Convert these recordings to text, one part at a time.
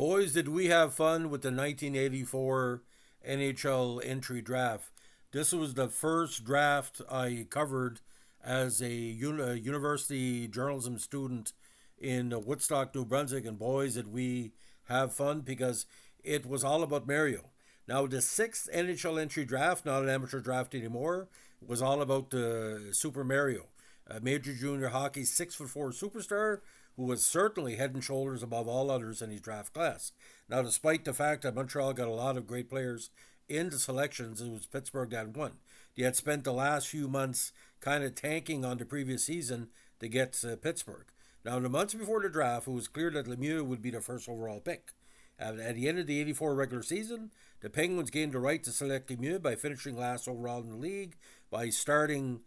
Boys, did we have fun with the 1984 NHL entry draft? This was the first draft I covered as a university journalism student in Woodstock, New Brunswick, and boys, did we have fun because it was all about Mario. Now, the sixth NHL entry draft, not an amateur draft anymore, was all about the Super Mario, a major junior hockey 6'4" superstar who was certainly head and shoulders above all others in his draft class. Now, despite the fact that Montreal got a lot of great players into selections, it was Pittsburgh that won. They had spent the last few months kind of tanking on the previous season to get Pittsburgh. Now, in the months before the draft, it was clear that Lemieux would be the first overall pick. At the end of the 84 regular season, the Penguins gained the right to select Lemieux by finishing last overall in the league, by starting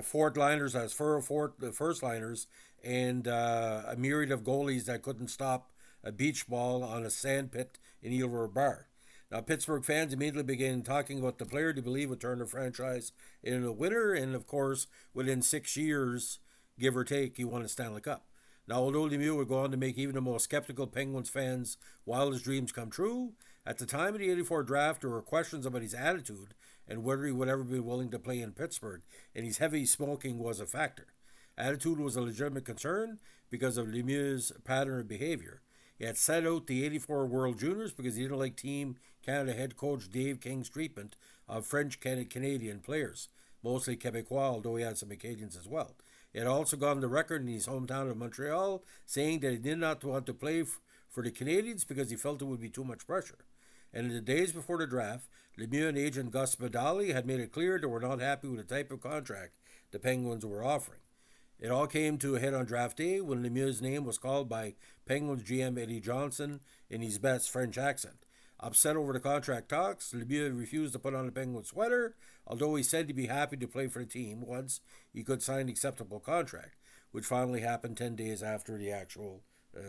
fourth liners as first liners, and a myriad of goalies that couldn't stop a beach ball on a sand pit in Eel River Bar. Now, Pittsburgh fans immediately began talking about the player they believe would turn the franchise into a winner, and of course, within 6 years, give or take, he won a Stanley Cup. Now, although Lemieux would go on to make even the most skeptical Penguins fans' wildest dreams come true, at the time of the 84 draft, there were questions about his attitude and whether he would ever be willing to play in Pittsburgh, and his heavy smoking was a factor. Attitude was a legitimate concern because of Lemieux's pattern of behavior. He had set out the 84 World Juniors because he didn't like Team Canada head coach Dave King's treatment of French Canadian players, mostly Quebecois, although he had some Acadians as well. He had also gone to record in his hometown of Montreal, saying that he did not want to play for the Canadians because he felt it would be too much pressure. And in the days before the draft, Lemieux and agent Gus Badali had made it clear they were not happy with the type of contract the Penguins were offering. It all came to a head on draft day when Lemieux's name was called by Penguins GM Eddie Johnson in his best French accent. Upset over the contract talks, Lemieux refused to put on a Penguin sweater, although he said he'd be happy to play for the team once he could sign an acceptable contract, which finally happened 10 days after the actual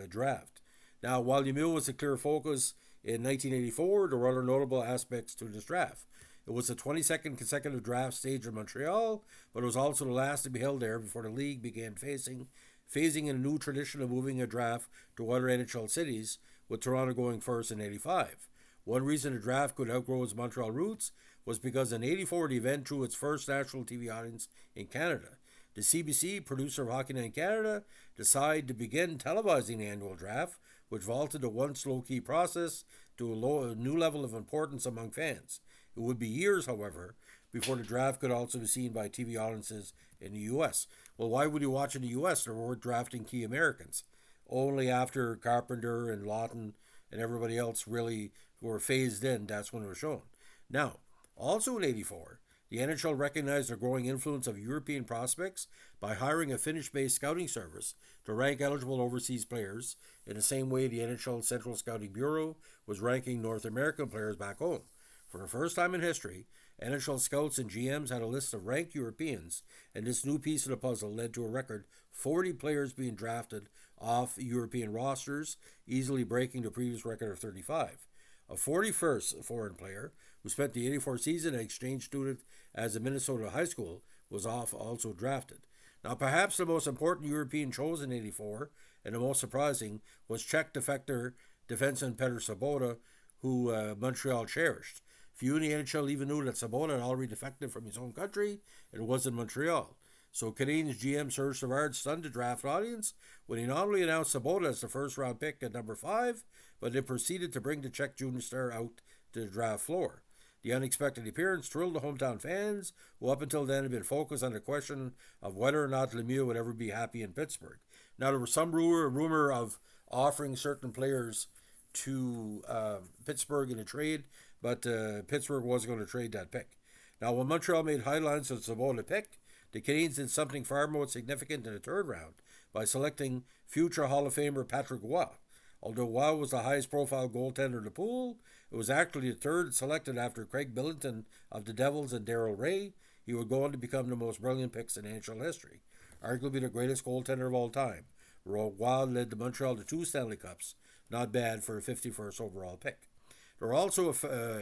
draft. Now, while Lemieux was a clear focus in 1984, there were other notable aspects to this draft. It was the 22nd consecutive draft stage in Montreal, but it was also the last to be held there before the league began phasing in a new tradition of moving a draft to other NHL cities, with Toronto going first in 85. One reason the draft could outgrow its Montreal roots was because in 84 the event drew its first national TV audience in Canada. The CBC, producer of Hockey Night in Canada, decided to begin televising the annual draft, which vaulted the once low-key process to a new level of importance among fans. It would be years, however, before the draft could also be seen by TV audiences in the U.S. Well, why would you watch in the U.S.? They weren't drafting key Americans. Only after Carpenter and Lawton and everybody else really were phased in, that's when it was shown. Now, also in 84, the NHL recognized the growing influence of European prospects by hiring a Finnish-based scouting service to rank eligible overseas players in the same way the NHL Central Scouting Bureau was ranking North American players back home. For the first time in history, NHL scouts and GMs had a list of ranked Europeans, and this new piece of the puzzle led to a record 40 players being drafted off European rosters, easily breaking the previous record of 35. A 41st foreign player, who spent the 84 season an exchange student as a Minnesota high school, was also drafted. Now, perhaps the most important European chosen in 84, and the most surprising, was Czech defector defenseman Petr Sabota, who Montreal cherished. Few in the NHL even knew that Sabota had already defected from his own country and was in Montreal. So Canadiens GM Serge Savard stunned the draft audience when he not only announced Sabota as the first round pick at number 5, but then proceeded to bring the Czech junior star out to the draft floor. The unexpected appearance thrilled the hometown fans, who up until then had been focused on the question of whether or not Lemieux would ever be happy in Pittsburgh. Now, there was some rumor of offering certain players to Pittsburgh in a trade, but Pittsburgh wasn't going to trade that pick. Now, when Montreal made highlights of the Sabota pick, the Canadiens did something far more significant in the third round by selecting future Hall of Famer Patrick Roy. Although Roy was the highest profile goaltender in the pool, it was actually the third selected after Craig Billington of the Devils and Darrell Ray. He would go on to become the most brilliant picks in NHL history, arguably the greatest goaltender of all time. Roy led the Montreal to 2 Stanley Cups, not bad for a 51st overall pick.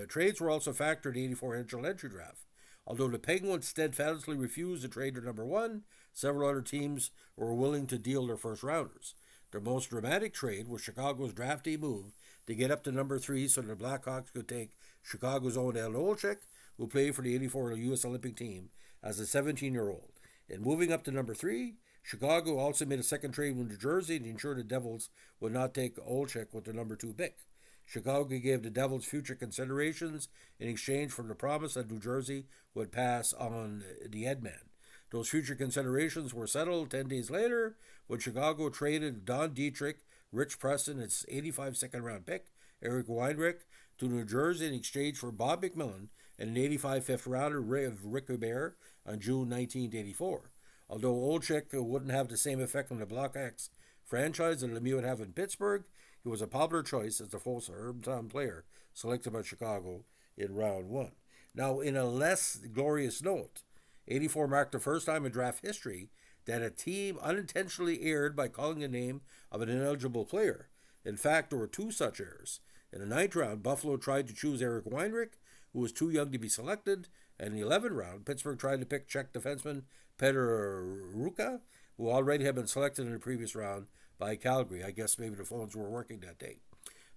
Trades were also a factor in the 84 NHL entry draft. Although the Penguins steadfastly refused to trade their number 1, several other teams were willing to deal their first rounders. Their most dramatic trade was Chicago's draftee move to get up to number 3 so the Blackhawks could take Chicago's own El Olczyk, who played for the '84 U.S. Olympic team as a 17-year-old. In moving up to number 3, Chicago also made a second trade with New Jersey to ensure the Devils would not take Olczyk with the number 2 pick. Chicago gave the Devils future considerations in exchange for the promise that New Jersey would pass on the Edman. Those future considerations were settled 10 days later when Chicago traded Don Dietrich, Rich Preston, its '85 second-round pick, Eric Weinrich, to New Jersey in exchange for Bob McMillan and an '85 fifth-rounder of Rick Hubert on June 1984. Although Olczyk wouldn't have the same effect on the Blackhawks franchise that Lemieux would have in Pittsburgh, he was a popular choice as the full-time player selected by Chicago in round 1. Now, in a less glorious note, '84 marked the first time in draft history that a team unintentionally erred by calling the name of an ineligible player. In fact, there were 2 such errors. In the 9th round, Buffalo tried to choose Eric Weinrich, who was too young to be selected, and in the 11th round, Pittsburgh tried to pick Czech defenseman Petr Ruka, who already had been selected in the previous round by Calgary. I guess maybe the phones were working that day.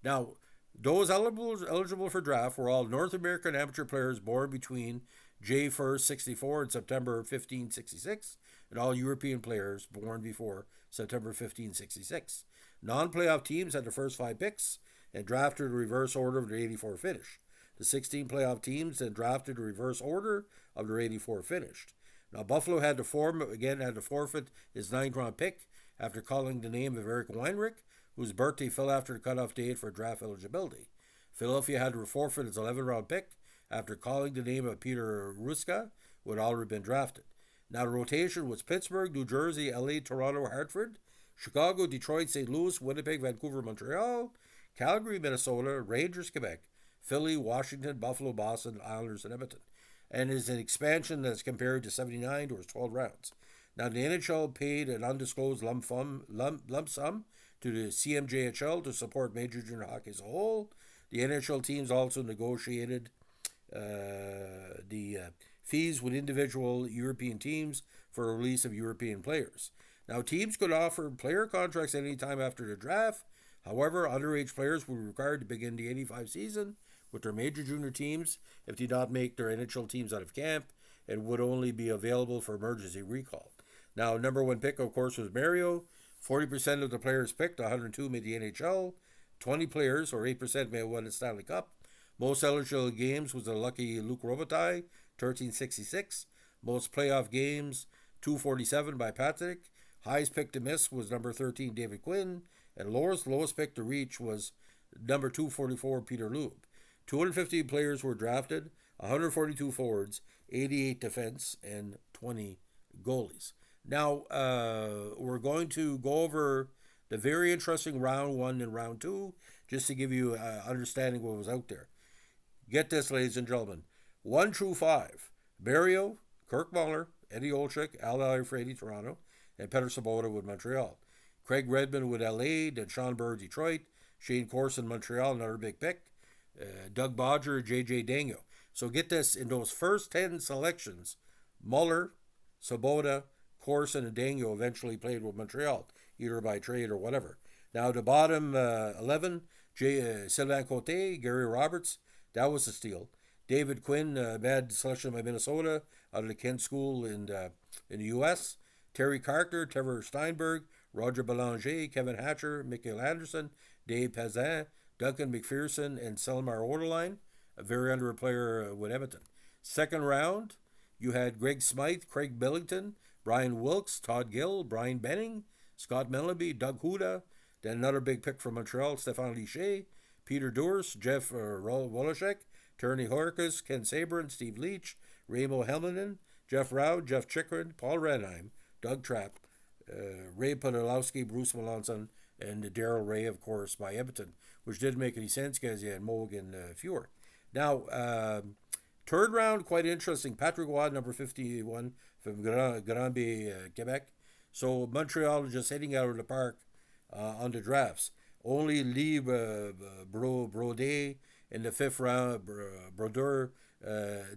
Now, those eligible for draft were all North American amateur players born between J. 1st, 64 and September 15, 66, and all European players born before September 15, 66. Non-playoff teams had the first 5 picks and drafted the reverse order of their '84 finish. The 16 playoff teams then drafted the reverse order of their '84 finished. Now, Buffalo had to forfeit his 9th round pick after calling the name of Eric Weinrich, whose birthday fell after the cutoff date for draft eligibility. Philadelphia had to forfeit its 11th round pick after calling the name of Peter Ruska, who had already been drafted. Now, the rotation was Pittsburgh, New Jersey, LA, Toronto, Hartford, Chicago, Detroit, St. Louis, Winnipeg, Vancouver, Montreal, Calgary, Minnesota, Rangers, Quebec, Philly, Washington, Buffalo, Boston, Islanders, and Edmonton. And is an expansion that's compared to '79 to its 12 rounds. Now, the NHL paid an undisclosed lump sum to the CMJHL to support Major Junior Hockey as a whole. The NHL teams also negotiated the fees with individual European teams for a release of European players. Now, teams could offer player contracts at any time after the draft. However, underage players were required to begin the '85 season with their major junior teams if they did not make their NHL teams out of camp and would only be available for emergency recall. Now, number 1 pick, of course, was Mario. 40% of the players picked, 102, made the NHL. 20 players, or 8%, may have won the Stanley Cup. Most eligible games was the lucky Luc Robitaille, 1366. Most playoff games, 247 by Patrick. Highest pick to miss was number 13, David Quinn. And lowest pick to reach was number 244, Peter Lube. 250 players were drafted, 142 forwards, 88 defense, and 20 goalies. Now, we're going to go over the very interesting round 1 and round 2, just to give you an understanding what was out there. Get this, ladies and gentlemen. 1 through 5. Barrio, Kirk Muller, Eddie Olczyk, Al Iafrate, Toronto, and Peter Sabota with Montreal. Craig Redmond with LA, then Sean Burr, Detroit, Shane Corson, Montreal, another big pick, Doug Bodger, J.J. Daigneault. So get this, in those first 10 selections, Muller, Sabota, Corson, and Daigneault eventually played with Montreal, either by trade or whatever. Now, the bottom 11, Sylvain Cote, Gary Roberts, that was a steal. David Quinn, bad selection by Minnesota, out of the Kent School in the U.S. Terry Carter, Trevor Steinberg, Roger Belanger, Kevin Hatcher, Mikhail Anderson, Dave Pazin, Duncan McPherson, and Selmar Oderline, a very under player with Edmonton. Second round, you had Greg Smythe, Craig Billington, Brian Wilkes, Todd Gill, Brian Benning, Scott Mellanby, Doug Huda, then another big pick from Montreal, Stéphane Lichet, Peter Durst, Jeff Woloshek, Turney Horkus, Ken Sabrin, Steve Leach, Ramo Helminen, Jeff Rowd, Jeff Chikrin, Paul Redheim, Doug Trapp, Ray Podolowski, Bruce Melanson, and Daryl Ray, of course, by Edmonton, which didn't make any sense because you had Mulligan Fuhr. Now, third round, quite interesting. Patrick Waugh, number 51 from Granby, Quebec. So Montreal just hitting out of the park on the drafts. Only Lee Brodet in the 5th round, Brodeur,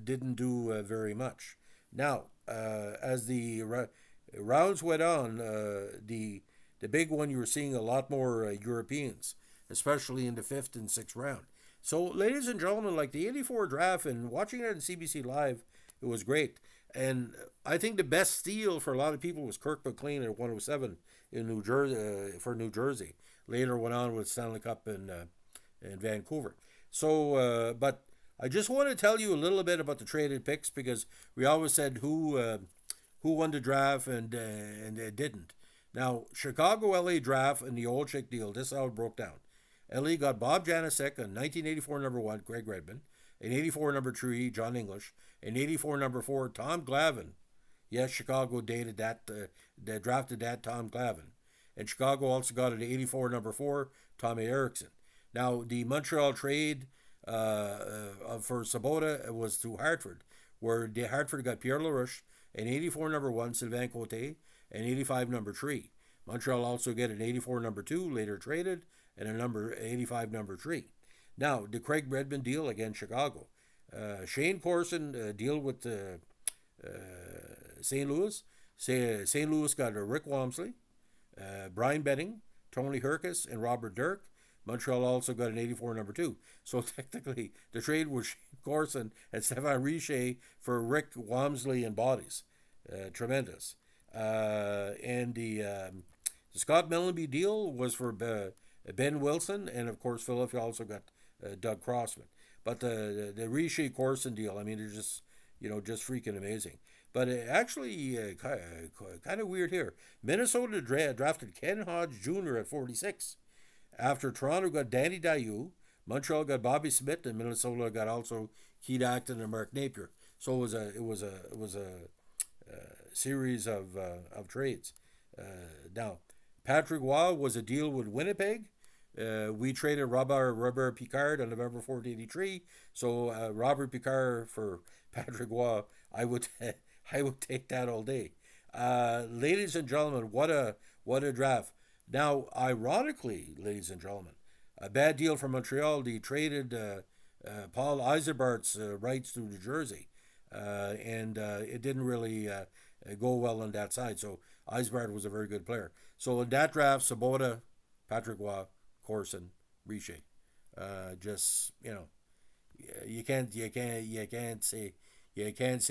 didn't do very much. Now, as the rounds went on, the the big one, you were seeing a lot more Europeans, especially in the fifth and sixth round. So, ladies and gentlemen, like the '84 draft and watching it on CBC Live, it was great. And I think the best steal for a lot of people was Kirk McLean at 107 in New Jersey for New Jersey. Later went on with Stanley Cup in Vancouver. So, but I just want to tell you a little bit about the traded picks because we always said who won the draft and it didn't. Now, Chicago LA draft and the old chick deal, this is how it broke down. LA got Bob Janicek, a 1984 number 1, Greg Redmond, an 84 number 3, John English, an 84 number 4, Tom Glavine. Yes, Chicago dated that, they drafted that Tom Glavine. And Chicago also got an 84 number 4, Tommy Erickson. Now, the Montreal trade for Sabota was to Hartford, where the Hartford got Pierre LaRouche, an 84 number 1, Sylvain Cote, an 85 number 3. Montreal also get an 84 number 2, later traded, and a number 85 number 3. Now, the Craig Redmond deal against Chicago. Shane Corson deal with St. Louis. St. Louis got Rick Wamsley, Brian Benning, Tony Herkus, and Robert Dirk. Montreal also got an 84 number 2. So technically, the trade was Shane Corson and Stéphane Richer for Rick Wamsley and bodies. Tremendous. And the Scott Mellanby deal was for Ben Wilson, and of course, Philadelphia also got Doug Crossman. But the Richer Corson deal, I mean, they're just just freaking amazing. But actually, kind of weird here. Minnesota drafted Ken Hodge Jr. at 46. After Toronto got Danny Dayu, Montreal got Bobby Smith, and Minnesota got also Keith Acton and Mark Napier. So it was a series of trades. Now, Patrick Roy was a deal with Winnipeg. We traded Robert Picard on November 4th, 1983. So Robert Picard for Patrick Roy, I would take that all day. Ladies and gentlemen, what a draft. Now, ironically, ladies and gentlemen, a bad deal for Montreal. They traded Paul Eiserbart's rights to New Jersey, and it didn't really go well on that side. So Eisbart was a very good player. So in that draft, Sabota, Patrick Roy, Corson, Richer. Just you can't say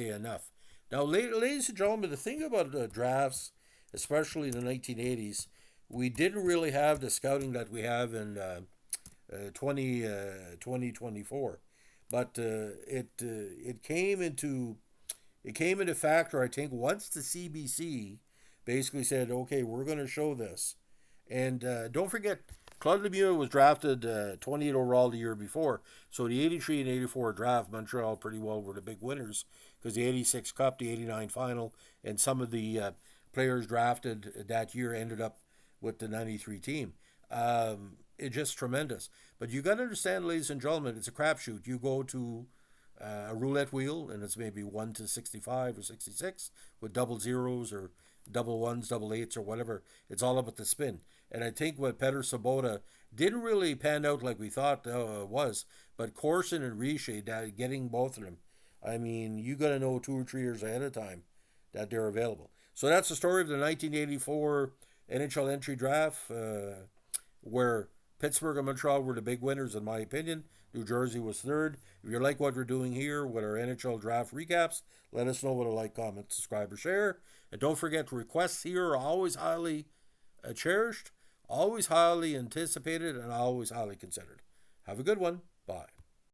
enough. Now, ladies and gentlemen, the thing about the drafts, especially in the 1980s, we didn't really have the scouting that we have in 2024, but it came into factor. I think once the CBC basically said, okay, we're going to show this, and don't forget, Claude Lemieux was drafted 28 overall the year before, so the 83 and 84 draft, Montreal pretty well were the big winners because the 86 Cup, the 89 final, and some of the players drafted that year ended up with the 93 team. It's just tremendous. But you got to understand, ladies and gentlemen, it's a crapshoot. You go to a roulette wheel, and it's maybe 1 to 65 or 66 with double zeros or double ones, double eights, or whatever. It's all about the spin. And I think what Peter Sabota didn't really pan out like we thought it was, but Corson and Richer, getting both of them, I mean, you got to know 2 or 3 years ahead of time that they're available. So that's the story of the 1984 NHL entry draft, where Pittsburgh and Montreal were the big winners, in my opinion. New Jersey was third. If you like what we're doing here with our NHL draft recaps, let us know with a like, comment, subscribe, or share. And don't forget, requests here are always highly cherished, always highly anticipated, and always highly considered. Have a good one. Bye.